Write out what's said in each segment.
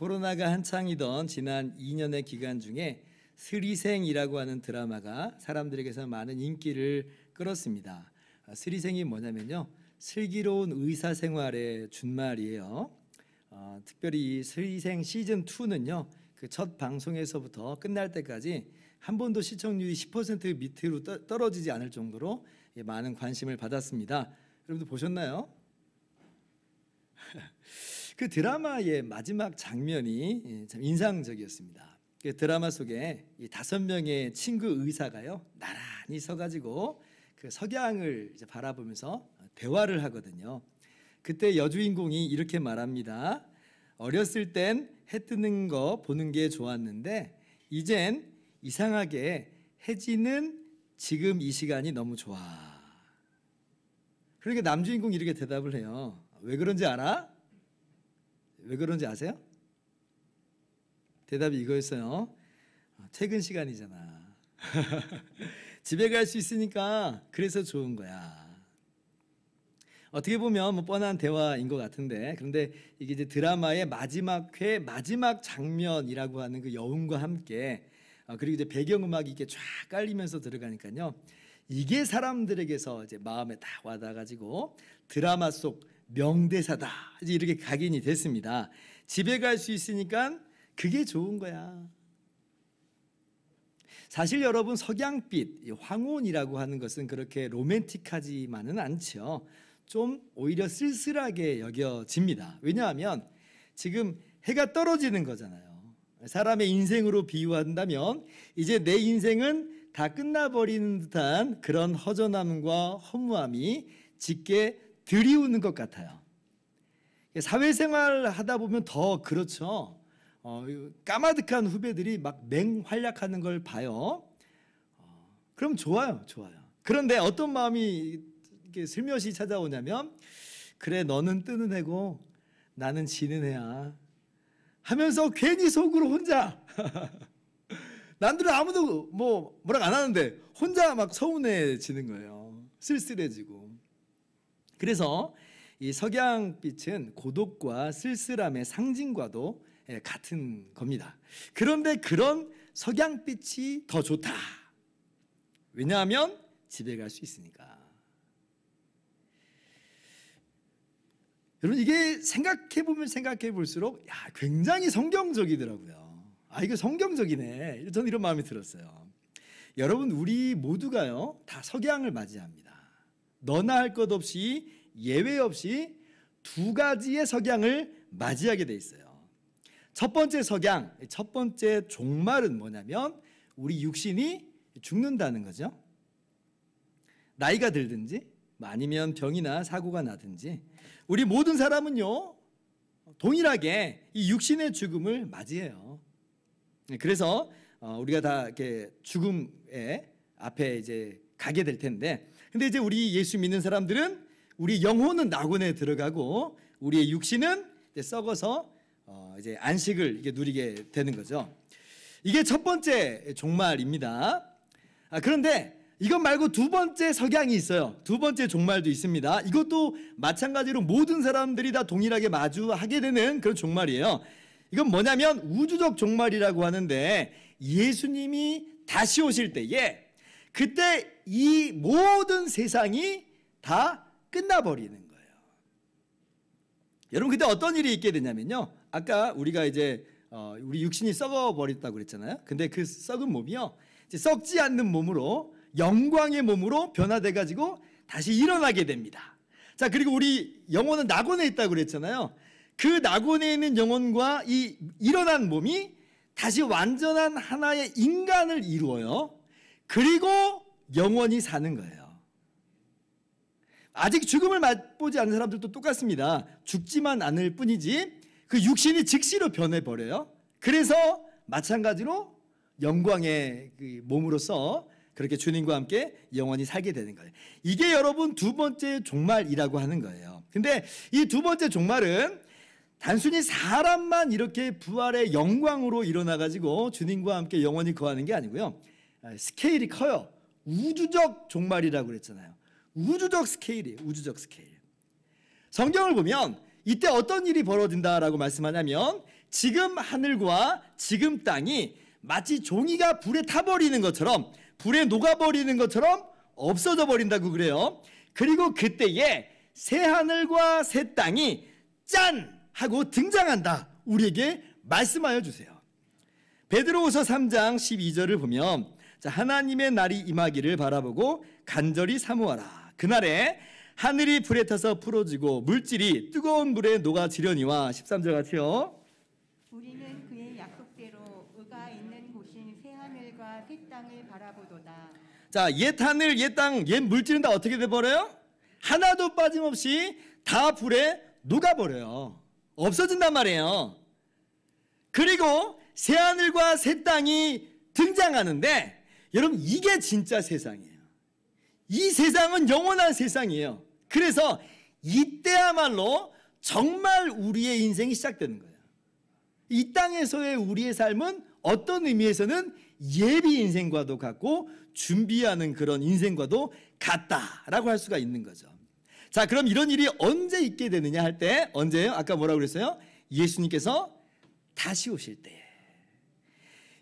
코로나가 한창이던 지난 2년의 기간 중에 스리생이라고 하는 드라마가 사람들에게서 많은 인기를 끌었습니다. 스리생이 뭐냐면요, 슬기로운 의사 생활의 준말이에요. 특별히 이 스리생 시즌 2는요, 그 첫 방송에서부터 끝날 때까지 한 번도 시청률이 10% 밑으로 떨어지지 않을 정도로 많은 관심을 받았습니다. 여러분들 보셨나요? 그 드라마의 마지막 장면이 참 인상적이었습니다. 그 드라마 속에 이 5명의 친구 의사가요, 나란히 서가지고 그 석양을 이제 바라보면서 대화를 하거든요. 그때 여주인공이 이렇게 말합니다. 어렸을 땐 해 뜨는 거 보는 게 좋았는데 이젠 이상하게 해 지는 지금 이 시간이 너무 좋아. 그러니까 남주인공이 이렇게 대답을 해요. 왜 그런지 알아? 왜 그런지 아세요? 대답이 이거였어요. 퇴근 시간이잖아. 집에 갈 수 있으니까 그래서 좋은 거야. 어떻게 보면 뭐 뻔한 대화인 것 같은데, 그런데 이게 이제 드라마의 마지막 회 마지막 장면이라고 하는 그 여운과 함께 그리고 이제 배경음악이 이렇게 쫙 깔리면서 들어가니까요, 이게 사람들에게서 이제 마음에 딱 와닿아가지고 드라마 속 명대사다 이제 이렇게 각인이 됐습니다. 집에 갈 수 있으니까 그게 좋은 거야. 사실 여러분, 석양빛, 황혼이라고 하는 것은 그렇게 로맨틱하지만은 않죠. 좀 오히려 쓸쓸하게 여겨집니다. 왜냐하면 지금 해가 떨어지는 거잖아요. 사람의 인생으로 비유한다면 이제 내 인생은 다 끝나버리는 듯한 그런 허전함과 허무함이 짙게 드리우는 것 같아요. 사회생활 하다 보면 더 그렇죠. 까마득한 후배들이 막 맹활약하는 걸 봐요. 그럼 좋아요. 그런데 어떤 마음이 이렇게 슬며시 찾아오냐면, 그래 너는 뜨는 애고 나는 지는 애야 하면서 괜히 속으로 혼자 남들은 아무도 뭐라고 안 하는데 혼자 막 서운해지는 거예요. 쓸쓸해지고. 그래서 이 석양빛은 고독과 쓸쓸함의 상징과도 같은 겁니다. 그런데 그런 석양빛이 더 좋다. 왜냐하면 집에 갈 수 있으니까. 여러분, 이게 생각해보면 생각해볼수록 굉장히 성경적이더라고요. 이거 성경적이네. 저는 이런 마음이 들었어요. 여러분, 우리 모두가요 다 석양을 맞이합니다. 너나 할 것 없이 예외 없이 2가지의 석양을 맞이하게 돼 있어요. 첫 번째 석양, 첫 번째 종말은 뭐냐면 우리 육신이 죽는다는 거죠. 나이가 들든지 아니면 병이나 사고가 나든지 우리 모든 사람은요 동일하게 이 육신의 죽음을 맞이해요. 그래서 우리가 다 이렇게 죽음의 앞에 이제 가게 될 텐데, 근데 이제 우리 예수 믿는 사람들은 우리 영혼은 낙원에 들어가고 우리의 육신은 이제 썩어서 이제 안식을 이게 누리게 되는 거죠. 이게 첫 번째 종말입니다. 그런데 이것 말고 2번째 석양이 있어요. 2번째 종말도 있습니다. 이것도 마찬가지로 모든 사람들이 다 동일하게 마주하게 되는 그런 종말이에요. 이건 뭐냐면 우주적 종말이라고 하는데, 예수님이 다시 오실 때에 그때 이 모든 세상이 다 끝나버리는 거예요. 여러분, 그때 어떤 일이 있게 되냐면요, 아까 우리가 이제 우리 육신이 썩어버렸다고 그랬잖아요. 근데 그 썩은 몸이요 이제 썩지 않는 몸으로, 영광의 몸으로 변화돼 가지고 다시 일어나게 됩니다. 자, 그리고 우리 영혼은 낙원에 있다고 그랬잖아요. 그 낙원에 있는 영혼과 이 일어난 몸이 다시 완전한 하나의 인간을 이루어요. 그리고 영원히 사는 거예요. 아직 죽음을 맛보지 않은 사람들도 똑같습니다. 죽지만 않을 뿐이지 그 육신이 즉시로 변해버려요. 그래서 마찬가지로 영광의 그 몸으로서 그렇게 주님과 함께 영원히 살게 되는 거예요. 이게 여러분 2번째 종말이라고 하는 거예요. 근데 이 2번째 종말은 단순히 사람만 이렇게 부활의 영광으로 일어나가지고 주님과 함께 영원히 거하는 게 아니고요, 스케일이 커요. 우주적 종말이라고 그랬잖아요. 우주적 스케일이에요. 우주적 스케일. 성경을 보면 이때 어떤 일이 벌어진다라고 말씀하냐면 지금 하늘과 지금 땅이 마치 종이가 불에 타버리는 것처럼, 불에 녹아버리는 것처럼 없어져 버린다고 그래요. 그리고 그때에 새 하늘과 새 땅이 짠! 하고 등장한다. 우리에게 말씀하여 주세요. 베드로후서 3장 12절을 보면, 자, 하나님의 날이 임하기를 바라보고 간절히 사모하라. 그날에 하늘이 불에 타서 풀어지고 물질이 뜨거운 물에 녹아지려니와. 13절 같이요. 우리는 그의 약속대로 의가 있는 곳인 새 하늘과 새 땅을 바라보도다. 자, 옛 하늘, 옛 땅, 옛 물질은 다 어떻게 돼버려요? 하나도 빠짐없이 다 불에 녹아버려요. 없어진단 말이에요. 그리고 새 하늘과 새 땅이 등장하는데, 여러분, 이게 진짜 세상이에요. 이 세상은 영원한 세상이에요. 그래서 이때야말로 정말 우리의 인생이 시작되는 거예요. 이 땅에서의 우리의 삶은 어떤 의미에서는 예비 인생과도 같고 준비하는 그런 인생과도 같다라고 할 수가 있는 거죠. 자, 그럼 이런 일이 언제 있게 되느냐 할 때, 언제예요? 아까 뭐라고 그랬어요? 예수님께서 다시 오실 때.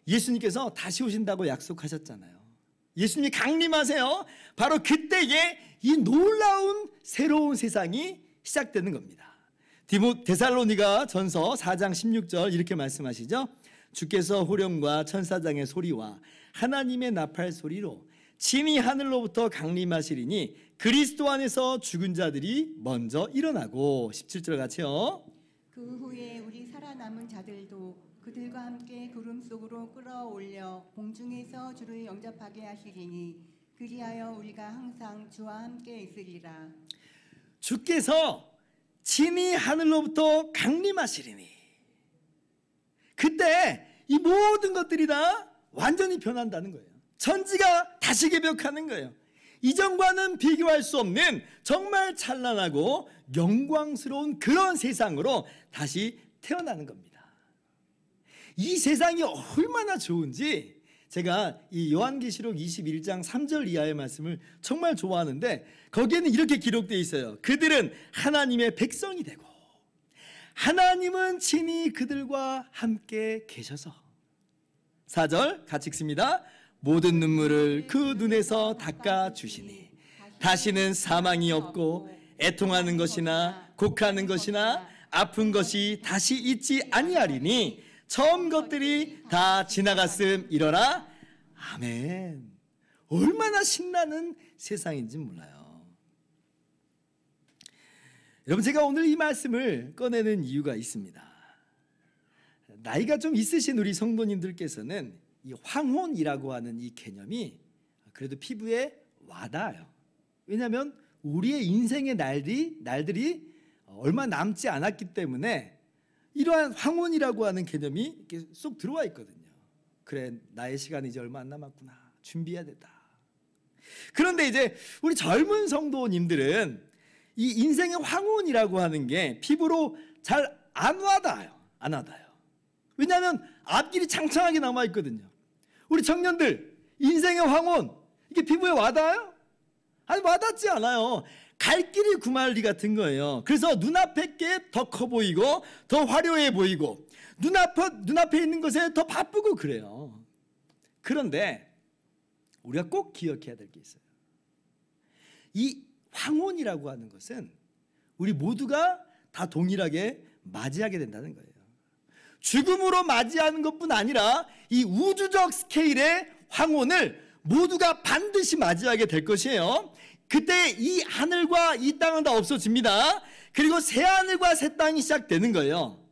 예수님께서 다시 오신다고 약속하셨잖아요. 예수님이 강림하세요. 바로 그때에 이 놀라운 새로운 세상이 시작되는 겁니다. 데살로니가 전서 4장 16절 이렇게 말씀하시죠. 주께서 호령과 천사장의 소리와 하나님의 나팔 소리로 친히 하늘로부터 강림하시리니 그리스도 안에서 죽은 자들이 먼저 일어나고. 17절 같이요. 그 후에 우리 살아남은 자들도 그들과 함께 구름 속으로 끌어올려 공중에서 주를 영접하게 하시리니 그리하여 우리가 항상 주와 함께 있으리라. 주께서 친히 하늘로부터 강림하시리니, 그때 이 모든 것들이 다 완전히 변한다는 거예요. 천지가 다시 개벽하는 거예요. 이전과는 비교할 수 없는 정말 찬란하고 영광스러운 그런 세상으로 다시 태어나는 겁니다. 이 세상이 얼마나 좋은지 제가 이 요한계시록 21장 3절 이하의 말씀을 정말 좋아하는데, 거기에는 이렇게 기록되어 있어요. 그들은 하나님의 백성이 되고 하나님은 친히 그들과 함께 계셔서. 4절 같이 읽습니다. 모든 눈물을 그 눈에서 닦아주시니 다시는 사망이 없고 애통하는 것이나 곡하는 것이나 아픈 것이 다시 있지 아니하리니 처음 것들이 다 지나갔음이러라. 아멘. 얼마나 신나는 세상인지 몰라요. 여러분, 제가 오늘 이 말씀을 꺼내는 이유가 있습니다. 나이가 좀 있으신 우리 성도님들께서는 이 황혼이라고 하는 이 개념이 그래도 피부에 와닿아요. 왜냐하면 우리의 인생의 날들이 얼마 남지 않았기 때문에 이러한 황혼이라고 하는 개념이 이렇게 쏙 들어와 있거든요. 그래, 나의 시간이 이제 얼마 안 남았구나. 준비해야 된다. 그런데 이제 우리 젊은 성도님들은 이 인생의 황혼이라고 하는 게 피부로 잘 안 와닿아요. 안 와닿아요. 왜냐하면 앞길이 창창하게 남아 있거든요. 우리 청년들, 인생의 황혼, 이게 피부에 와닿아요? 아니, 와닿지 않아요. 갈 길이 구말리 같은 거예요. 그래서 눈앞에 게 더 커 보이고 더 화려해 보이고 눈앞에 있는 것에 더 바쁘고 그래요. 그런데 우리가 꼭 기억해야 될 게 있어요. 이 황혼이라고 하는 것은 우리 모두가 다 동일하게 맞이하게 된다는 거예요. 죽음으로 맞이하는 것뿐 아니라 이 우주적 스케일의 황혼을 모두가 반드시 맞이하게 될 것이에요. 그때 이 하늘과 이 땅은 다 없어집니다. 그리고 새 하늘과 새 땅이 시작되는 거예요.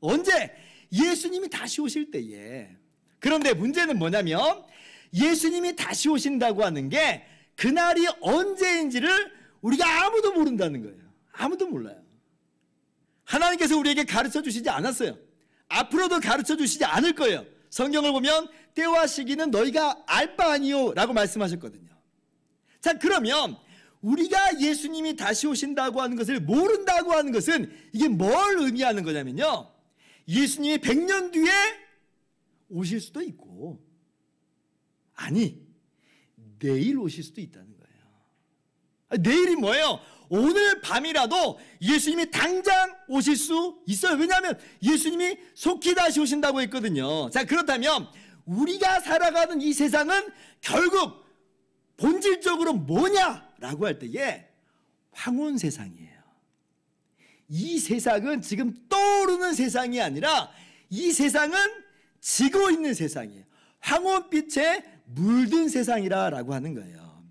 언제? 예수님이 다시 오실 때에. 그런데 문제는 뭐냐면 예수님이 다시 오신다고 하는 게 그날이 언제인지를 우리가 아무도 모른다는 거예요. 아무도 몰라요. 하나님께서 우리에게 가르쳐 주시지 않았어요. 앞으로도 가르쳐 주시지 않을 거예요. 성경을 보면 때와 시기는 너희가 알 바 아니요 라고 말씀하셨거든요. 자, 그러면 우리가 예수님이 다시 오신다고 하는 것을 모른다고 하는 것은 이게 뭘 의미하는 거냐면요, 예수님이 100년 뒤에 오실 수도 있고, 아니, 내일 오실 수도 있다는 거예요. 내일이 뭐예요? 오늘 밤이라도 예수님이 당장 오실 수 있어요. 왜냐하면 예수님이 속히 다시 오신다고 했거든요. 자, 그렇다면 우리가 살아가는 이 세상은 결국 본질적으로 뭐냐라고 할 때에 황혼 세상이에요. 이 세상은 지금 떠오르는 세상이 아니라 이 세상은 지고 있는 세상이에요. 황혼빛에 물든 세상이라고 하는 거예요.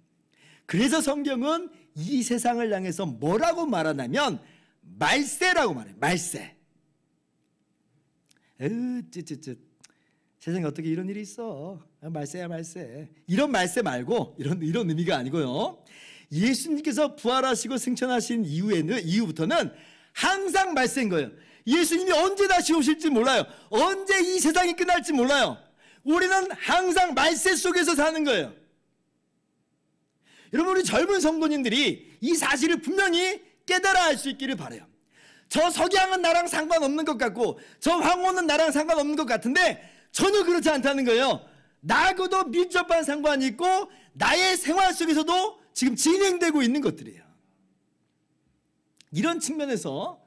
그래서 성경은 이 세상을 향해서 뭐라고 말하냐면 말세라고 말해요. 말세. 쯧쯧쯧. 세상에 어떻게 이런 일이 있어? 말세야 말세. 이런 말세 말고 이런 의미가 아니고요. 예수님께서 부활하시고 승천하신 이후부터는 항상 말세인 거예요. 예수님이 언제 다시 오실지 몰라요. 언제 이 세상이 끝날지 몰라요. 우리는 항상 말세 속에서 사는 거예요. 여러분, 우리 젊은 성도님들이 이 사실을 분명히 깨달아 알 수 있기를 바라요. 저 석양은 나랑 상관없는 것 같고 저 황혼은 나랑 상관없는 것 같은데 전혀 그렇지 않다는 거예요. 나하고도 밀접한 상관이 있고 나의 생활 속에서도 지금 진행되고 있는 것들이에요. 이런 측면에서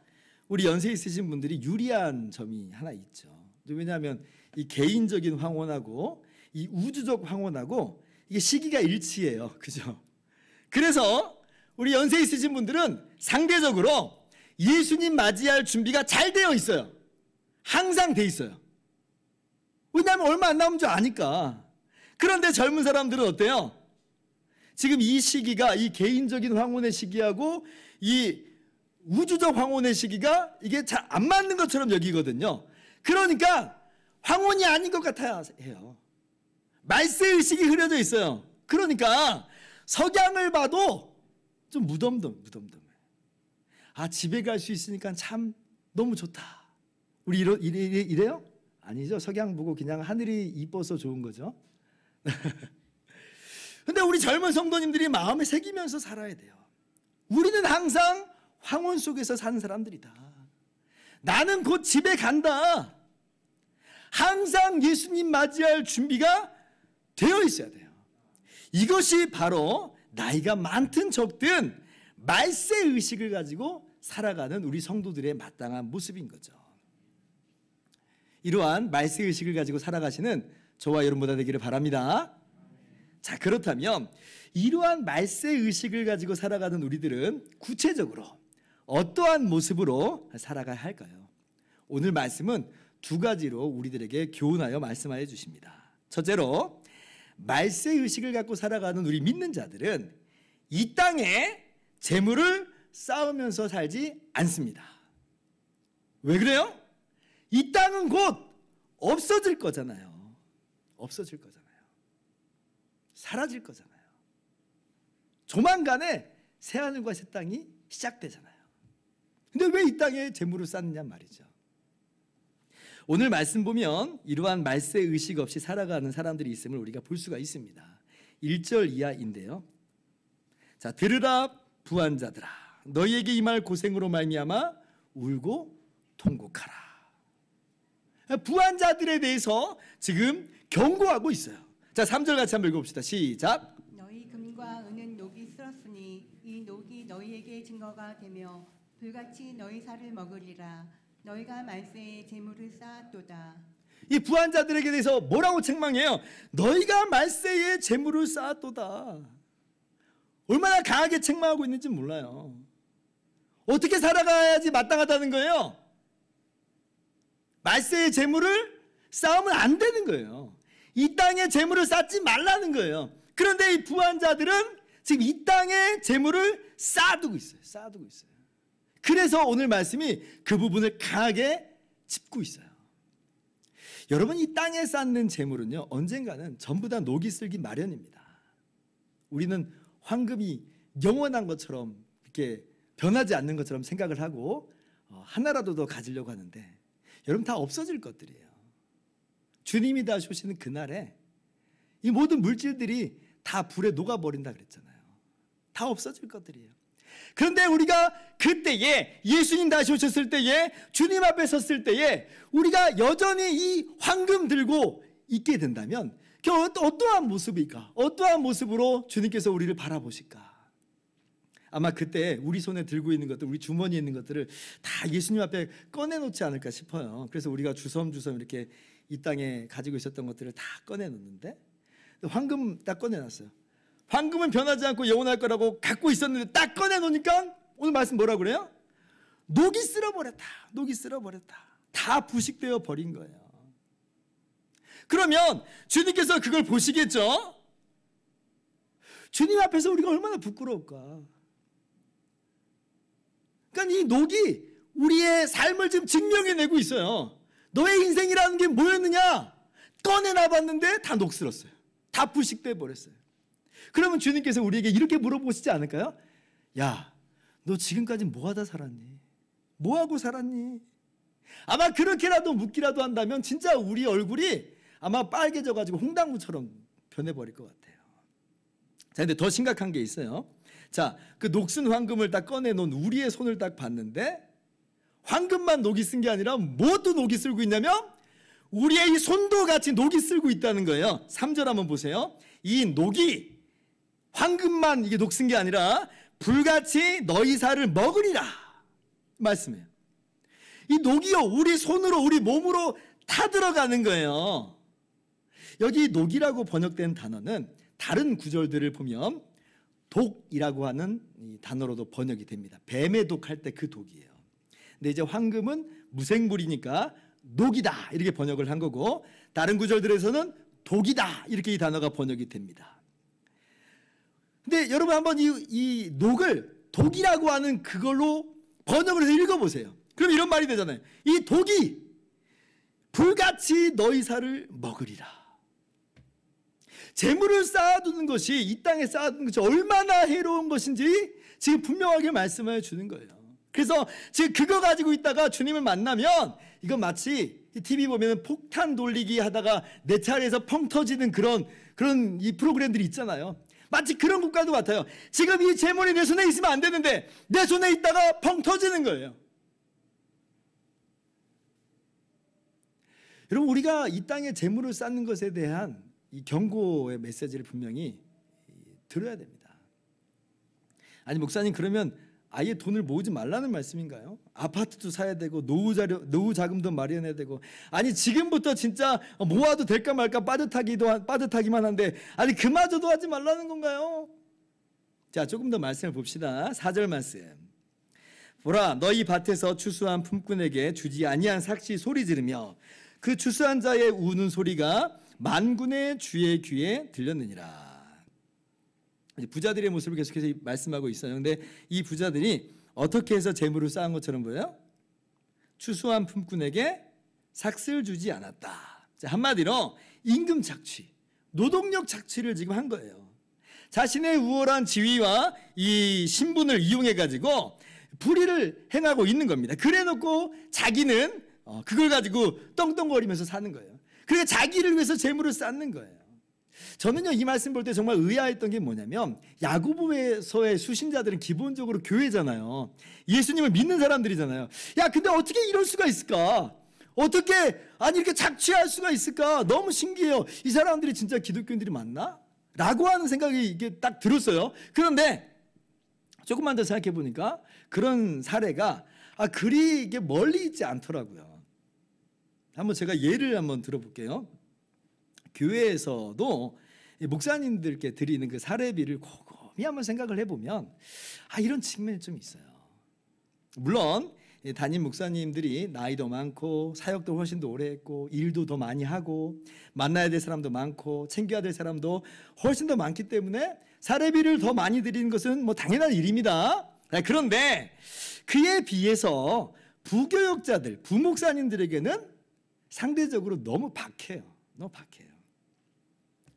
우리 연세 있으신 분들이 유리한 점이 하나 있죠. 왜냐하면 이 개인적인 황혼하고 이 우주적 황혼하고 이게 시기가 일치해요. 그죠? 그래서 우리 연세 있으신 분들은 상대적으로 예수님 맞이할 준비가 잘 되어 있어요. 항상 돼 있어요. 왜냐하면 얼마 안 남은 줄 아니까. 그런데 젊은 사람들은 어때요? 지금 이 시기가 이 개인적인 황혼의 시기하고 이 우주적 황혼의 시기가 이게 잘 안 맞는 것처럼 여기거든요. 그러니까 황혼이 아닌 것 같아야 해요. 말세의식이 흐려져 있어요. 그러니까 석양을 봐도 좀 무덤덤해. 아, 집에 갈 수 있으니까 참 너무 좋다. 우리 이래요? 아니죠. 석양 보고 그냥 하늘이 이뻐서 좋은 거죠. 근데 우리 젊은 성도님들이 마음에 새기면서 살아야 돼요. 우리는 항상 황혼 속에서 사는 사람들이다. 나는 곧 집에 간다. 항상 예수님 맞이할 준비가 되어 있어야 돼요. 이것이 바로 나이가 많든 적든 말세 의식을 가지고 살아가는 우리 성도들의 마땅한 모습인 거죠. 이러한 말세 의식을 가지고 살아가시는 저와 여러분보다 되기를 바랍니다. 자, 그렇다면 이러한 말세 의식을 가지고 살아가는 우리들은 구체적으로 어떠한 모습으로 살아가야 할까요? 오늘 말씀은 두 가지로 우리들에게 교훈하여 말씀하여 주십니다. 첫째로, 말세 의식을 갖고 살아가는 우리 믿는 자들은 이 땅에 재물을 쌓으면서 살지 않습니다. 왜 그래요? 이 땅은 곧 없어질 거잖아요. 없어질 거잖아요. 사라질 거잖아요. 조만간에 새하늘과 새 땅이 시작되잖아요. 근데 왜 이 땅에 재물을 쌓느냐 말이죠. 오늘 말씀 보면 이러한 말세 의식 없이 살아가는 사람들이 있음을 우리가 볼 수가 있습니다. 1절 이하인데요. 자, 들으라 부한 자들아, 너희에게 임할 고생으로 말미암아 울고 통곡하라. 부한 자들에 대해서 지금 경고하고 있어요. 자, 3절 같이 한번 읽어봅시다. 시작. 너희 금과 은은 녹이 쓸었으니 이 녹이 너희에게 증거가 되며 불같이 너희 살을 먹으리라. 너희가 말세에 재물을 쌓았도다. 이 부한 자들에게 대해서 뭐라고 책망해요? 너희가 말세에 재물을 쌓았도다. 얼마나 강하게 책망하고 있는지 몰라요. 어떻게 살아가야지 마땅하다는 거예요? 말세의 재물을 쌓으면 안 되는 거예요. 이 땅에 재물을 쌓지 말라는 거예요. 그런데 이 부한 자들은 지금 이 땅에 재물을 쌓아두고 있어요. 쌓아두고 있어요. 그래서 오늘 말씀이 그 부분을 강하게 짚고 있어요. 여러분, 이 땅에 쌓는 재물은요, 언젠가는 전부 다 녹이 슬기 마련입니다. 우리는 황금이 영원한 것처럼 이렇게 변하지 않는 것처럼 생각을 하고 하나라도 더 가지려고 하는데, 여러분, 다 없어질 것들이에요. 주님이 다시 오시는 그날에 이 모든 물질들이 다 불에 녹아버린다 그랬잖아요. 다 없어질 것들이에요. 그런데 우리가 그때에, 예수님 다시 오셨을 때에, 주님 앞에 섰을 때에 우리가 여전히 이 황금 들고 있게 된다면 어떠한 모습일까? 어떠한 모습으로 주님께서 우리를 바라보실까? 아마 그때 우리 손에 들고 있는 것들, 우리 주머니에 있는 것들을 다 예수님 앞에 꺼내놓지 않을까 싶어요. 그래서 우리가 주섬주섬 이렇게 이 땅에 가지고 있었던 것들을 다 꺼내놓는데, 황금 딱 꺼내놨어요. 황금은 변하지 않고 영원할 거라고 갖고 있었는데 딱 꺼내놓으니까 오늘 말씀 뭐라고 그래요? 녹이 쓸어버렸다. 녹이 쓸어버렸다. 다 부식되어 버린 거예요. 그러면 주님께서 그걸 보시겠죠? 주님 앞에서 우리가 얼마나 부끄러울까. 그러니까 이 녹이 우리의 삶을 지금 증명해내고 있어요. 너의 인생이라는 게 뭐였느냐? 꺼내놔봤는데 다 녹슬었어요. 다 부식돼 버렸어요. 그러면 주님께서 우리에게 이렇게 물어보시지 않을까요? 야, 너 지금까지 뭐하다 살았니? 뭐하고 살았니? 아마 그렇게라도 묻기라도 한다면 진짜 우리 얼굴이 아마 빨개져가지고 홍당무처럼 변해버릴 것 같아요. 자, 근데 더 심각한 게 있어요. 자, 그 녹슨 황금을 딱 꺼내놓은 우리의 손을 딱 봤는데 황금만 녹이 쓴 게 아니라 뭐도 녹이 쓸고 있냐면 우리의 이 손도 같이 녹이 쓸고 있다는 거예요. 3절 한번 보세요. 이 녹이 황금만 이게 녹슨 게 아니라 불같이 너희 살을 먹으리라 말씀이에요. 이 녹이요, 우리 손으로 우리 몸으로 타 들어가는 거예요. 여기 녹이라고 번역된 단어는 다른 구절들을 보면 독이라고 하는 이 단어로도 번역이 됩니다. 뱀의 독할 때 그 독이에요. 근데 이제 황금은 무생물이니까 녹이다 이렇게 번역을 한 거고, 다른 구절들에서는 독이다 이렇게 이 단어가 번역이 됩니다. 근데 여러분 한번 이 녹을 독이라고 하는 그걸로 번역을 해서 읽어보세요. 그럼 이런 말이 되잖아요. 이 독이 불같이 너희 살을 먹으리라. 재물을 쌓아두는 것이, 이 땅에 쌓아두는 것이 얼마나 해로운 것인지 지금 분명하게 말씀해 주는 거예요. 그래서 지금 그거 가지고 있다가 주님을 만나면 이건 마치 TV 보면 폭탄 돌리기 하다가 내 차례에서 펑 터지는 그런 이 프로그램들이 있잖아요. 마치 그런 것과도 같아요. 지금 이 재물이 내 손에 있으면 안 되는데 내 손에 있다가 펑 터지는 거예요. 여러분, 우리가 이 땅에 재물을 쌓는 것에 대한 이 경고의 메시지를 분명히 들어야 됩니다. 아니 목사님, 그러면 아예 돈을 모으지 말라는 말씀인가요? 아파트도 사야 되고 노후 자금도 마련해야 되고, 아니 지금부터 진짜 모아도 될까 말까 빠듯하기만 한데 아니 그마저도 하지 말라는 건가요? 자, 조금 더 말씀을 봅시다. 4절 말씀. 보라, 너희 밭에서 추수한 품꾼에게 주지 아니한 삭시 소리 지르며 그 추수한 자의 우는 소리가 만군의 주의 귀에 들렸느니라. 부자들의 모습을 계속해서 말씀하고 있어요. 근데 이 부자들이 어떻게 해서 재물을 쌓은 것처럼 보여요? 추수한 품꾼에게 삭슬 주지 않았다. 자, 한마디로 임금 착취, 노동력 착취를 지금 한 거예요. 자신의 우월한 지위와 이 신분을 이용해 가지고 불의를 행하고 있는 겁니다. 그래놓고 자기는 그걸 가지고 떵떵거리면서 사는 거예요. 그러니까 자기를 위해서 재물을 쌓는 거예요. 저는요, 이 말씀 볼 때 정말 의아했던 게 뭐냐면, 야고보서의 수신자들은 기본적으로 교회잖아요. 예수님을 믿는 사람들이잖아요. 야, 근데 어떻게 이럴 수가 있을까? 어떻게 이렇게 착취할 수가 있을까? 너무 신기해요. 이 사람들이 진짜 기독교인들이 맞나? 라고 하는 생각이 이게 딱 들었어요. 그런데 조금만 더 생각해 보니까 그런 사례가 그리 이게 멀리 있지 않더라고요. 한번 제가 예를 한번 들어볼게요. 교회에서도 목사님들께 드리는 그 사례비를 곰곰이 한번 생각을 해보면 이런 측면이 좀 있어요. 물론 담임 목사님들이 나이도 많고 사역도 훨씬 더 오래 했고 일도 더 많이 하고 만나야 될 사람도 많고 챙겨야 될 사람도 훨씬 더 많기 때문에 사례비를 더 많이 드리는 것은 뭐 당연한 일입니다. 그런데 그에 비해서 부교역자들, 부목사님들에게는 상대적으로 너무 박해요. 너무 박해요.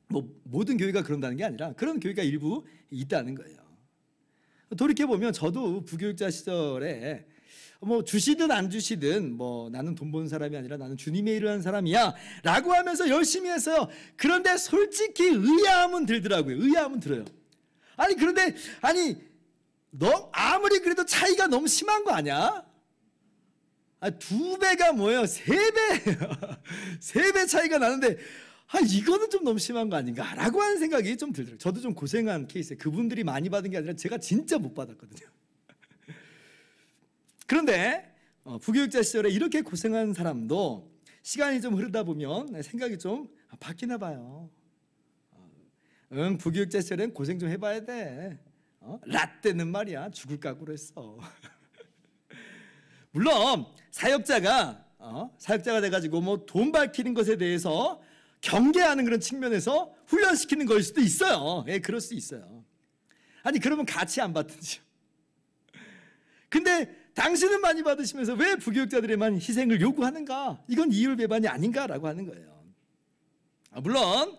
뭐 모든 교회가 그런다는 게 아니라 그런 교회가 일부 있다는 거예요. 돌이켜보면 저도 부교육자 시절에 뭐 주시든 안 주시든 뭐 나는 돈 버는 사람이 아니라 나는 주님의 일을 하는 사람이야 라고 하면서 열심히 했어요. 그런데 솔직히 의아함은 들더라고요. 의아함은 들어요. 그런데 너 아무리 그래도 차이가 너무 심한 거 아니야? 2배가 뭐예요? 3배 3배 차이가 나는데 이거는 좀 너무 심한 거 아닌가라고 하는 생각이 좀 들더라고요. 저도 좀 고생한 케이스예요. 그분들이 많이 받은 게 아니라 제가 진짜 못 받았거든요. 그런데 부교육자 시절에 이렇게 고생한 사람도 시간이 좀 흐르다 보면 생각이 좀 바뀌나 봐요. 부교육자 시절엔 고생 좀 해봐야 돼. 라떼는 말이야 죽을 각오로 했어. 물론 사역자가 돼가지고 뭐 돈 밝히는 것에 대해서 경계하는 그런 측면에서 훈련시키는 걸 수도 있어요. 예, 그럴 수 있어요. 아니 그러면 같이 안 받든지요. 근데 당신은 많이 받으시면서 왜 부교육자들에만 희생을 요구하는가? 이건 이율배반이 아닌가라고 하는 거예요. 물론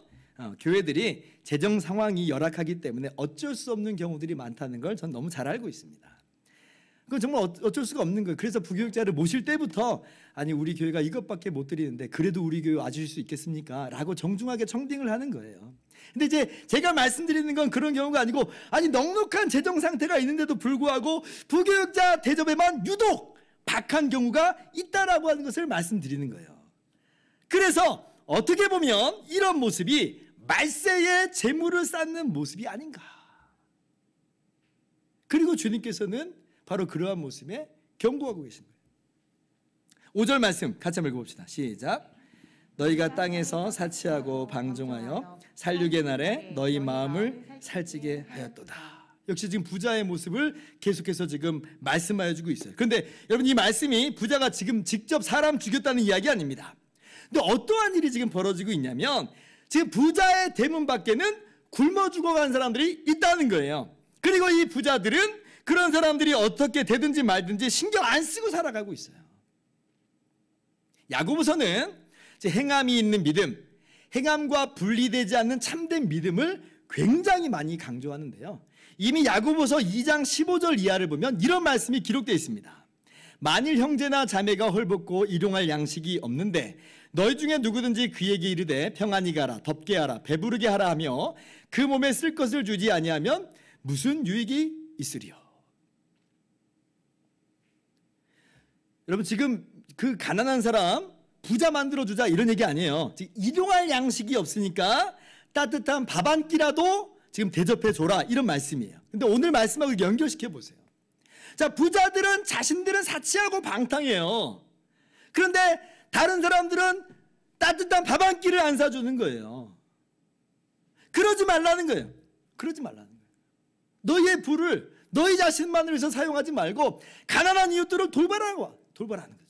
교회들이 재정 상황이 열악하기 때문에 어쩔 수 없는 경우들이 많다는 걸 전 너무 잘 알고 있습니다. 그건 정말 어쩔 수가 없는 거예요. 그래서 부교육자를 모실 때부터 아니 우리 교회가 이것밖에 못 드리는데 그래도 우리 교회 와주실 수 있겠습니까? 라고 정중하게 청빙을 하는 거예요. 근데 이제 제가 말씀드리는 건 그런 경우가 아니고 아니 넉넉한 재정 상태가 있는데도 불구하고 부교육자 대접에만 유독 박한 경우가 있다라고 하는 것을 말씀드리는 거예요. 그래서 어떻게 보면 이런 모습이 말세에 재물을 쌓는 모습이 아닌가. 그리고 주님께서는 바로 그러한 모습에 경고하고 계신 거예요. 5절 말씀 같이 한번 읽어봅시다. 시작. 너희가 땅에서 사치하고 방종하여 살육의 날에 너희 마음을 살찌게 하였도다. 역시 지금 부자의 모습을 계속해서 지금 말씀하여 주고 있어요. 그런데 여러분 이 말씀이 부자가 지금 직접 사람 죽였다는 이야기 아닙니다. 근데 어떠한 일이 지금 벌어지고 있냐면 지금 부자의 대문 밖에는 굶어 죽어간 사람들이 있다는 거예요. 그리고 이 부자들은 그런 사람들이 어떻게 되든지 말든지 신경 안 쓰고 살아가고 있어요. 야고보서는 행함이 있는 믿음, 행함과 분리되지 않는 참된 믿음을 굉장히 많이 강조하는데요. 이미 야고보서 2장 15절 이하를 보면 이런 말씀이 기록되어 있습니다. 만일 형제나 자매가 헐벗고 일용할 양식이 없는데 너희 중에 누구든지 그에게 이르되 평안히 가라, 덥게 하라, 배부르게 하라 하며 그 몸에 쓸 것을 주지 아니하면 무슨 유익이 있으리요. 여러분 지금 그 가난한 사람 부자 만들어주자 이런 얘기 아니에요. 일용할 양식이 없으니까 따뜻한 밥 한 끼라도 지금 대접해줘라 이런 말씀이에요. 근데 오늘 말씀하고 연결시켜 보세요. 자, 부자들은 자신들은 사치하고 방탕해요. 그런데 다른 사람들은 따뜻한 밥 한 끼를 안 사주는 거예요. 그러지 말라는 거예요. 그러지 말라는 거예요. 너희의 부를 너희 자신만을 위해서 사용하지 말고 가난한 이웃들을 돌봐라는 거죠.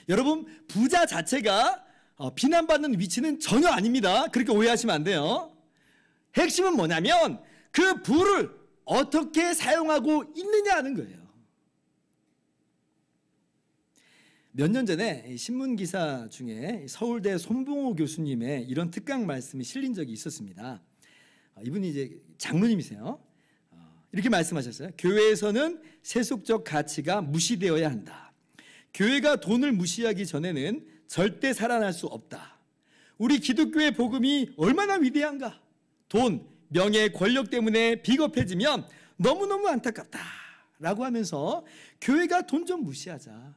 여러분 부자 자체가 비난받는 위치는 전혀 아닙니다. 그렇게 오해하시면 안 돼요. 핵심은 뭐냐면 그 부를 어떻게 사용하고 있느냐 하는 거예요. 몇 년 전에 신문기사 중에 서울대 손봉호 교수님의 이런 특강 말씀이 실린 적이 있었습니다. 이분이 이제 장로님이세요. 이렇게 말씀하셨어요. 교회에서는 세속적 가치가 무시되어야 한다. 교회가 돈을 무시하기 전에는 절대 살아날 수 없다. 우리 기독교의 복음이 얼마나 위대한가. 돈, 명예, 권력 때문에 비겁해지면 너무너무 안타깝다 라고 하면서 교회가 돈 좀 무시하자,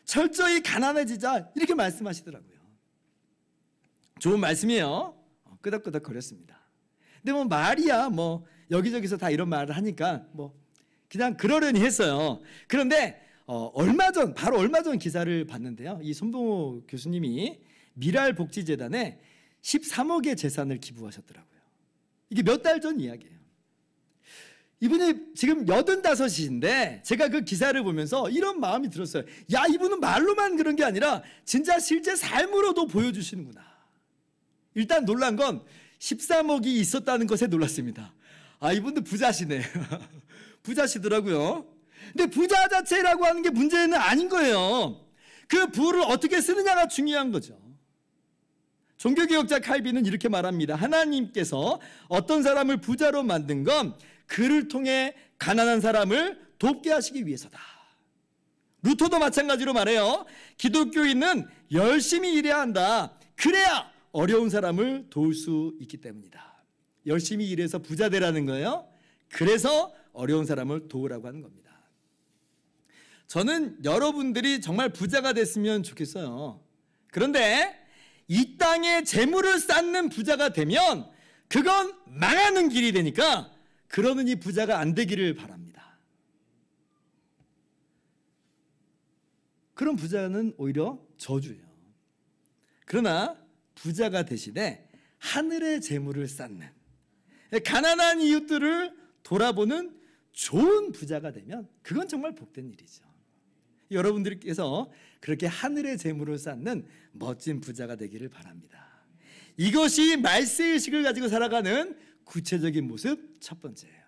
철저히 가난해지자 이렇게 말씀하시더라고요. 좋은 말씀이에요. 끄덕끄덕 거렸습니다. 근데 뭐 말이야 뭐 여기저기서 다 이런 말을 하니까 뭐 그냥 그러려니 했어요. 그런데 바로 얼마 전 기사를 봤는데요. 이 손봉호 교수님이 미랄복지재단에 13억의 재산을 기부하셨더라고요. 이게 몇 달 전 이야기예요. 이분이 지금 85이신데 제가 그 기사를 보면서 이런 마음이 들었어요. 야, 이분은 말로만 그런 게 아니라 진짜 실제 삶으로도 보여주시는구나. 일단 놀란 건 13억이 있었다는 것에 놀랐습니다. 이분도 부자시네. 부자시더라고요. 근데 부자 자체라고 하는 게 문제는 아닌 거예요. 그 부를 어떻게 쓰느냐가 중요한 거죠. 종교개혁자 칼빈은 이렇게 말합니다. 하나님께서 어떤 사람을 부자로 만든 건 그를 통해 가난한 사람을 돕게 하시기 위해서다. 루터도 마찬가지로 말해요. 기독교인은 열심히 일해야 한다. 그래야 어려운 사람을 도울 수 있기 때문이다. 열심히 일해서 부자 되라는 거예요. 그래서 어려운 사람을 도우라고 하는 겁니다. 저는 여러분들이 정말 부자가 됐으면 좋겠어요. 그런데 이 땅에 재물을 쌓는 부자가 되면 그건 망하는 길이 되니까 그러느니 부자가 안 되기를 바랍니다. 그런 부자는 오히려 저주예요. 그러나 부자가 되시되 하늘의 재물을 쌓는, 가난한 이웃들을 돌아보는 좋은 부자가 되면 그건 정말 복된 일이죠. 여러분들께서 그렇게 하늘의 재물을 쌓는 멋진 부자가 되기를 바랍니다. 이것이 말세의식을 가지고 살아가는 구체적인 모습 첫 번째예요.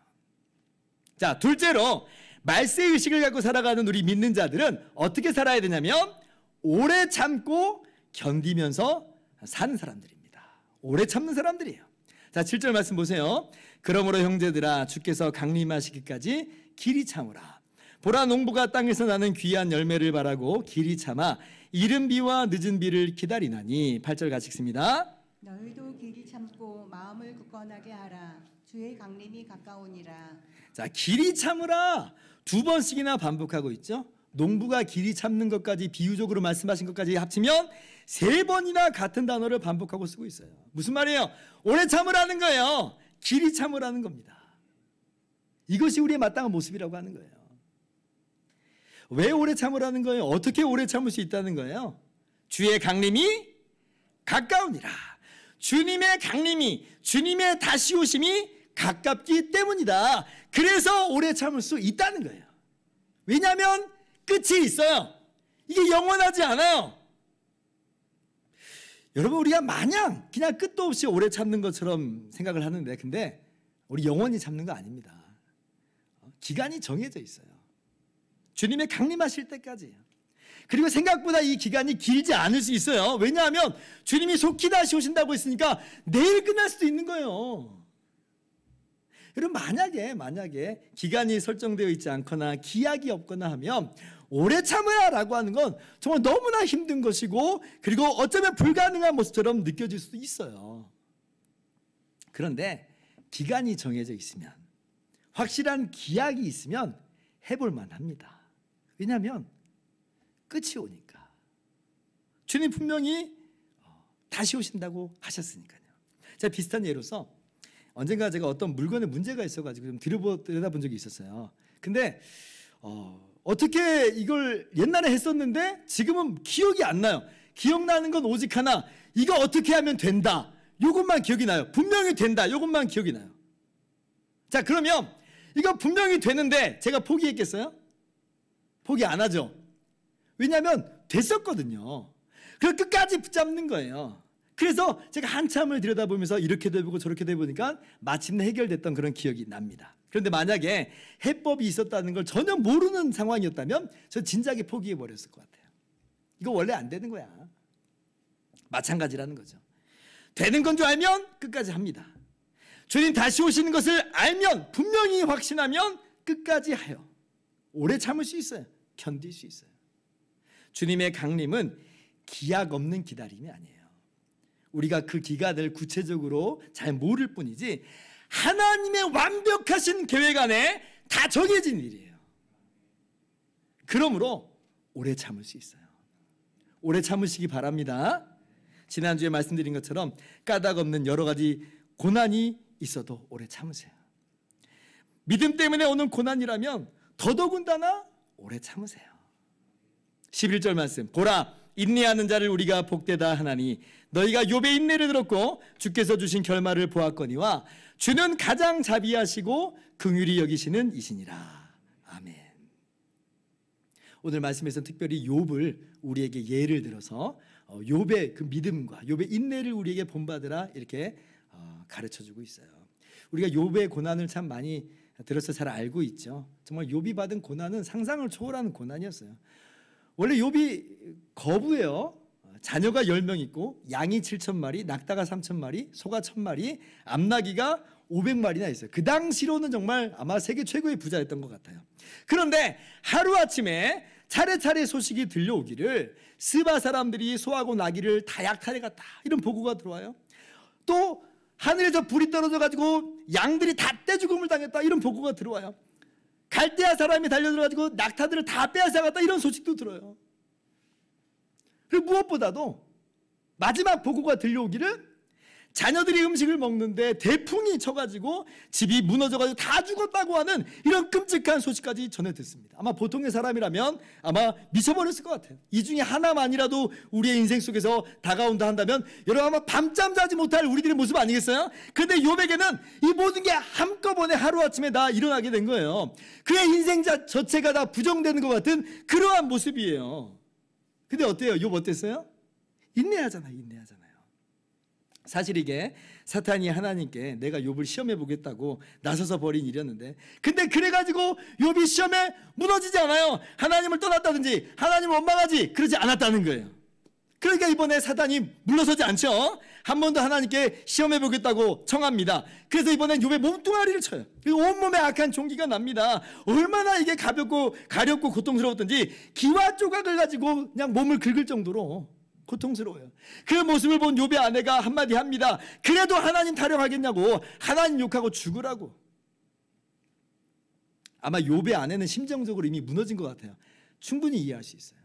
자, 둘째로 말세의식을 갖고 살아가는 우리 믿는 자들은 어떻게 살아야 되냐면 오래 참고 견디면서 사는 사람들입니다. 오래 참는 사람들이에요. 자, 7절 말씀 보세요. 그러므로 형제들아 주께서 강림하시기까지 길이 참으라. 보라, 농부가 땅에서 나는 귀한 열매를 바라고 길이 참아 이른 비와 늦은 비를 기다리나니. 8절 같이 읽습니다. 너희도 길이 참고 마음을 굳건하게 하라. 주의 강림이 가까우니라. 자, 길이 참으라 두 번씩이나 반복하고 있죠. 농부가 길이 참는 것까지 비유적으로 말씀하신 것까지 합치면 세 번이나 같은 단어를 반복하고 쓰고 있어요. 무슨 말이에요? 오래 참으라는 거예요. 길이 참으라는 겁니다. 이것이 우리의 마땅한 모습이라고 하는 거예요. 왜 오래 참으라는 거예요? 어떻게 오래 참을 수 있다는 거예요? 주의 강림이 가까우니라. 주님의 강림이, 주님의 다시 오심이 가깝기 때문이다. 그래서 오래 참을 수 있다는 거예요. 왜냐하면 끝이 있어요. 이게 영원하지 않아요. 여러분, 우리가 마냥 그냥 끝도 없이 오래 참는 것처럼 생각을 하는데, 근데 우리 영원히 참는 거 아닙니다. 기간이 정해져 있어요. 주님의 강림하실 때까지. 그리고 생각보다 이 기간이 길지 않을 수 있어요. 왜냐하면 주님이 속히 다시 오신다고 했으니까 내일 끝날 수도 있는 거예요. 여러분, 만약에 기간이 설정되어 있지 않거나 기약이 없거나 하면 오래 참으라라고 하는 건 정말 너무나 힘든 것이고, 그리고 어쩌면 불가능한 모습처럼 느껴질 수도 있어요. 그런데 기간이 정해져 있으면, 확실한 기약이 있으면 해볼 만합니다. 왜냐하면 끝이 오니까. 주님 분명히 다시 오신다고 하셨으니까요. 제가 비슷한 예로서 언젠가 제가 어떤 물건에 문제가 있어가지고 좀 들여다본 적이 있었어요. 근데 어떻게 이걸 옛날에 했었는데 지금은 기억이 안 나요. 기억나는 건 오직 하나, 이거 어떻게 하면 된다, 이것만 기억이 나요. 분명히 된다, 이것만 기억이 나요. 자, 그러면 이거 분명히 되는데 제가 포기했겠어요? 포기 안 하죠. 왜냐하면 됐었거든요. 그래서 끝까지 붙잡는 거예요. 그래서 제가 한참을 들여다보면서 이렇게도 해보고 저렇게도 해보니까 마침내 해결됐던 그런 기억이 납니다. 그런데 만약에 해법이 있었다는 걸 전혀 모르는 상황이었다면 저 진작에 포기해버렸을 것 같아요. 이거 원래 안 되는 거야. 마찬가지라는 거죠. 되는 건 줄 알면 끝까지 합니다. 주님 다시 오시는 것을 알면, 분명히 확신하면 끝까지 하여 오래 참을 수 있어요. 견딜 수 있어요. 주님의 강림은 기약 없는 기다림이 아니에요. 우리가 그 기간을 구체적으로 잘 모를 뿐이지 하나님의 완벽하신 계획 안에 다 정해진 일이에요. 그러므로 오래 참을 수 있어요. 오래 참으시기 바랍니다. 지난주에 말씀드린 것처럼 까닭 없는 여러 가지 고난이 있어도 오래 참으세요. 믿음 때문에 오는 고난이라면 더더군다나 오래 참으세요. 11절 말씀, 보라, 인내하는 자를 우리가 복되다 하나니 너희가 욥의 인내를 들었고 주께서 주신 결말을 보았거니와 주는 가장 자비하시고 긍휼히 여기시는 이시니라. 아멘. 오늘 말씀에서 특별히 욥을 우리에게 예를 들어서 욥의 그 믿음과 욥의 인내를 우리에게 본받으라 이렇게 가르쳐주고 있어요. 우리가 욥의 고난을 참 많이 들어서 잘 알고 있죠. 정말 욥이 받은 고난은 상상을 초월하는 고난이었어요. 원래 욥이 거부예요. 자녀가 10명 있고 양이 7,000마리, 낙타가 3,000마리, 소가 1,000마리, 암나귀가 500마리나 있어요. 그 당시로는 정말 아마 세계 최고의 부자였던 것 같아요. 그런데 하루아침에 차례차례 소식이 들려오기를 스바 사람들이 소하고 나귀를 다 약탈해갔다, 이런 보고가 들어와요. 또 하늘에서 불이 떨어져가지고 양들이 다 떼죽음을 당했다, 이런 보고가 들어와요. 갈대아 사람이 달려들어가지고 낙타들을 다 빼앗아갔다, 이런 소식도 들어요. 그리고 무엇보다도 마지막 보고가 들려오기를 자녀들이 음식을 먹는데 대풍이 쳐가지고 집이 무너져가지고 다 죽었다고 하는 이런 끔찍한 소식까지 전해 듣습니다. 아마 보통의 사람이라면 아마 미쳐버렸을 것 같아요. 이 중에 하나만이라도 우리의 인생 속에서 다가온다 한다면 여러분 아마 밤잠 자지 못할 우리들의 모습 아니겠어요? 그런데 욥에게는 이 모든 게 한꺼번에 하루아침에 다 일어나게 된 거예요. 그의 인생 자체가 다 부정되는 것 같은 그러한 모습이에요. 근데 어때요? 욥 어땠어요? 인내하잖아요. 사실 이게 사탄이 하나님께 내가 욥을 시험해 보겠다고 나서서 벌인 일이었는데, 근데 그래가지고 욥이 시험에 무너지지 않아요. 하나님을 떠났다든지 하나님을 원망하지 그러지 않았다는 거예요. 그러니까 이번에 사탄이 물러서지 않죠. 한 번 더 하나님께 시험해 보겠다고 청합니다. 그래서 이번엔 욥의 몸뚱아리를 쳐요. 온몸에 악한 종기가 납니다. 얼마나 이게 가렵고 고통스러웠던지 기와 조각을 가지고 그냥 몸을 긁을 정도로 고통스러워요. 그 모습을 본 욥의 아내가 한마디 합니다. 그래도 하나님 타령하겠냐고, 하나님 욕하고 죽으라고. 아마 욥의 아내는 심정적으로 이미 무너진 것 같아요. 충분히 이해할 수 있어요.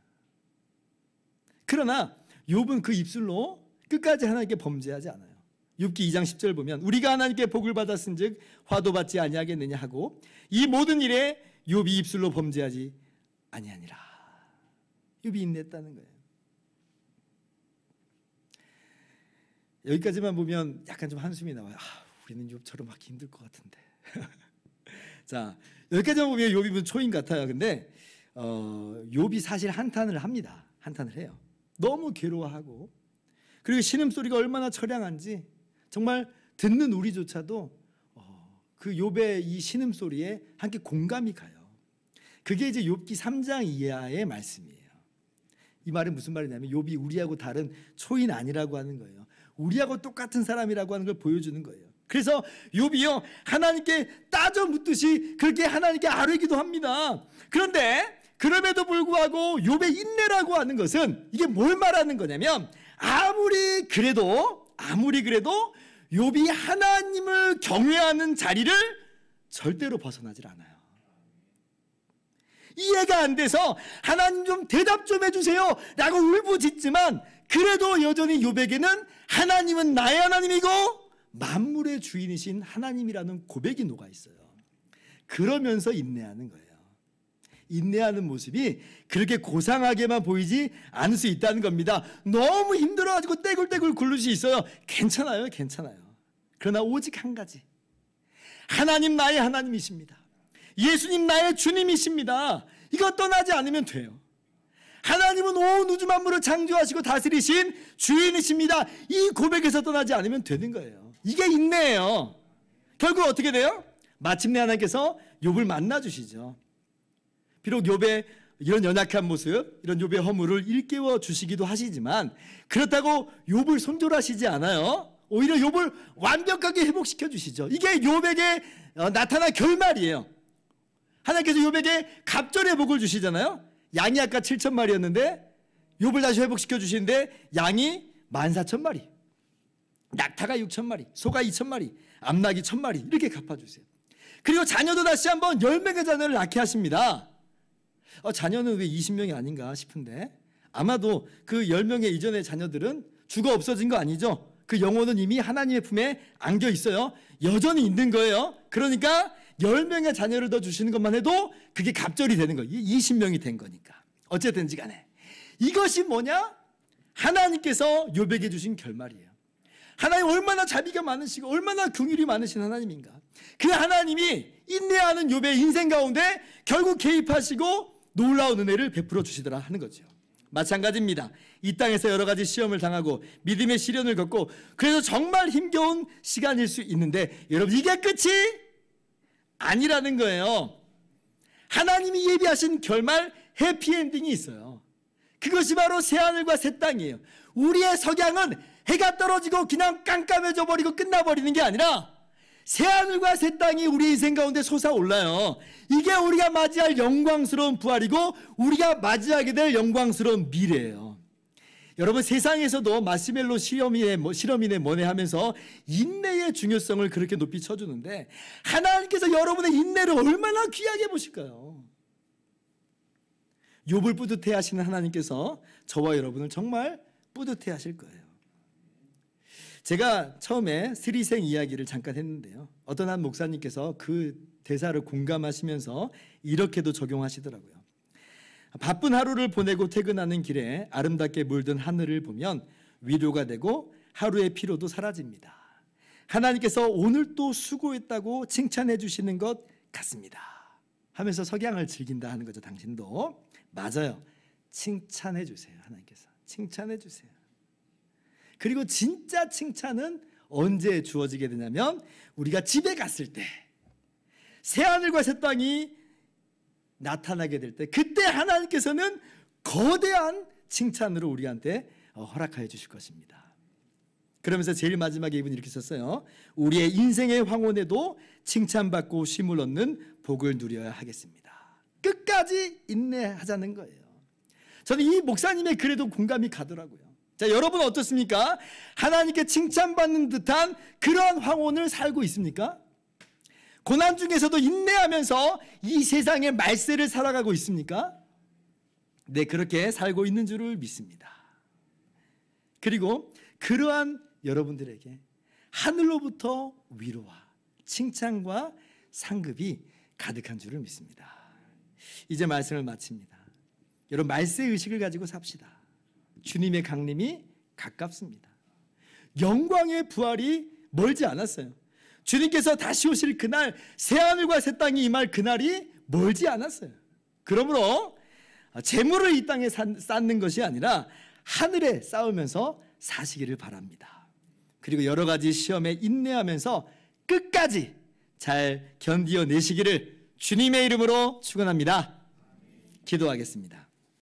그러나 욥은 그 입술로 끝까지 하나님께 범죄하지 않아요. 욥기 2장 10절 보면 우리가 하나님께 복을 받았은즉 화도 받지 아니하겠느냐 하고 이 모든 일에 욥이 입술로 범죄하지 아니하니라. 욥이 인내했다는 거예요. 여기까지만 보면 약간 좀 한숨이 나와요. 우리는 욥처럼 하기 힘들 것 같은데. 자, 여기까지만 보면 욥이 초인 같아요. 근데 욥이 사실 한탄을 합니다. 한탄을 해요. 너무 괴로워하고, 그리고 신음소리가 얼마나 처량한지 정말 듣는 우리조차도 그 욥의 이 신음소리에 함께 공감이 가요. 그게 이제 욥기 3장 이하의 말씀이에요. 이 말은 무슨 말이냐면 욥이 우리하고 다른 초인 아니라고 하는 거예요. 우리하고 똑같은 사람이라고 하는 걸 보여주는 거예요. 그래서 욥이요 하나님께 따져 묻듯이 그렇게 하나님께 아뢰기도 합니다. 그런데 그럼에도 불구하고 욥의 인내라고 하는 것은 이게 뭘 말하는 거냐면 아무리 그래도 욥이 하나님을 경외하는 자리를 절대로 벗어나질 않아요. 이해가 안 돼서 하나님 좀 대답 좀 해주세요 라고 울부짖지만 그래도 여전히 욥에게는 하나님은 나의 하나님이고 만물의 주인이신 하나님이라는 고백이 녹아 있어요. 그러면서 인내하는 거예요. 인내하는 모습이 그렇게 고상하게만 보이지 않을 수 있다는 겁니다. 너무 힘들어가지고 떼굴떼굴 굴릴 수 있어요. 괜찮아요. 그러나 오직 한 가지, 하나님 나의 하나님이십니다. 예수님 나의 주님이십니다. 이거 떠나지 않으면 돼요. 하나님은 온 우주 만물을 창조하시고 다스리신 주인이십니다. 이 고백에서 떠나지 않으면 되는 거예요. 이게 인내예요. 결국 어떻게 돼요? 마침내 하나님께서 욥을 만나주시죠. 비록 욥의 이런 연약한 모습, 이런 욥의 허물을 일깨워 주시기도 하시지만 그렇다고 욥을 손절하시지 않아요. 오히려 욥을 완벽하게 회복시켜 주시죠. 이게 욥에게 나타난 결말이에요. 하나님께서 욥에게 갑절의 복을 주시잖아요. 양이 아까 7,000마리였는데 욥을 다시 회복시켜 주시는데 양이 14,000마리, 낙타가 6,000마리, 소가 2,000마리, 암낙이 1,000마리 이렇게 갚아주세요. 그리고 자녀도 다시 한번 10명의 자녀를 낳게 하십니다. 자녀는 왜 20명이 아닌가 싶은데 아마도 그 10명의 이전의 자녀들은 죽어 없어진 거 아니죠? 그 영혼은 이미 하나님의 품에 안겨 있어요. 여전히 있는 거예요. 그러니까 10명의 자녀를 더 주시는 것만 해도 그게 갑절이 되는 거예요. 20명이 된 거니까. 어쨌든지 간에 이것이 뭐냐? 하나님께서 욥에게 주신 결말이에요. 하나님 얼마나 자비가 많으시고 얼마나 긍휼이 많으신 하나님인가. 그 하나님이 인내하는 욥의 인생 가운데 결국 개입하시고 놀라운 은혜를 베풀어 주시더라 하는 거죠. 마찬가지입니다. 이 땅에서 여러 가지 시험을 당하고 믿음의 시련을 겪고 그래서 정말 힘겨운 시간일 수 있는데 여러분 이게 끝이 아니라는 거예요. 하나님이 예비하신 결말 해피엔딩이 있어요. 그것이 바로 새하늘과 새 땅이에요. 우리의 석양은 해가 떨어지고 그냥 깜깜해져 버리고 끝나버리는 게 아니라 새하늘과 새 땅이 우리 인생 가운데 솟아올라요. 이게 우리가 맞이할 영광스러운 부활이고 우리가 맞이하게 될 영광스러운 미래예요. 여러분 세상에서도 마시멜로 실험이네 뭐네 하면서 인내의 중요성을 그렇게 높이 쳐주는데 하나님께서 여러분의 인내를 얼마나 귀하게 보실까요? 욥을 뿌듯해 하시는 하나님께서 저와 여러분을 정말 뿌듯해 하실 거예요. 제가 처음에 스리생 이야기를 잠깐 했는데요. 어떤 한 목사님께서 그 대사를 공감하시면서 이렇게도 적용하시더라고요. 바쁜 하루를 보내고 퇴근하는 길에 아름답게 물든 하늘을 보면 위로가 되고 하루의 피로도 사라집니다. 하나님께서 오늘 또 수고했다고 칭찬해 주시는 것 같습니다. 하면서 석양을 즐긴다 하는 거죠. 당신도 맞아요. 칭찬해 주세요. 하나님께서 칭찬해 주세요. 그리고 진짜 칭찬은 언제 주어지게 되냐면 우리가 집에 갔을 때, 새하늘과 새 땅이 나타나게 될 때, 그때 하나님께서는 거대한 칭찬으로 우리한테 허락하여 주실 것입니다. 그러면서 제일 마지막에 이분이 이렇게 썼어요. 우리의 인생의 황혼에도 칭찬받고 쉼을 얻는 복을 누려야 하겠습니다. 끝까지 인내하자는 거예요. 저는 이 목사님의 글에도 공감이 가더라고요. 자, 여러분 어떻습니까? 하나님께 칭찬받는 듯한 그런 황혼을 살고 있습니까? 고난 중에서도 인내하면서 이 세상의 말세를 살아가고 있습니까? 네, 그렇게 살고 있는 줄을 믿습니다. 그리고 그러한 여러분들에게 하늘로부터 위로와 칭찬과 상급이 가득한 줄을 믿습니다. 이제 말씀을 마칩니다. 여러분, 말세 의식을 가지고 삽시다. 주님의 강림이 가깝습니다. 영광의 부활이 멀지 않았어요. 주님께서 다시 오실 그날, 새하늘과 새 땅이 임할 그날이 멀지 않았어요. 그러므로 재물을 이 땅에 쌓는 것이 아니라 하늘에 쌓으면서 사시기를 바랍니다. 그리고 여러 가지 시험에 인내하면서 끝까지 잘 견디어내시기를 주님의 이름으로 축원합니다. 기도하겠습니다.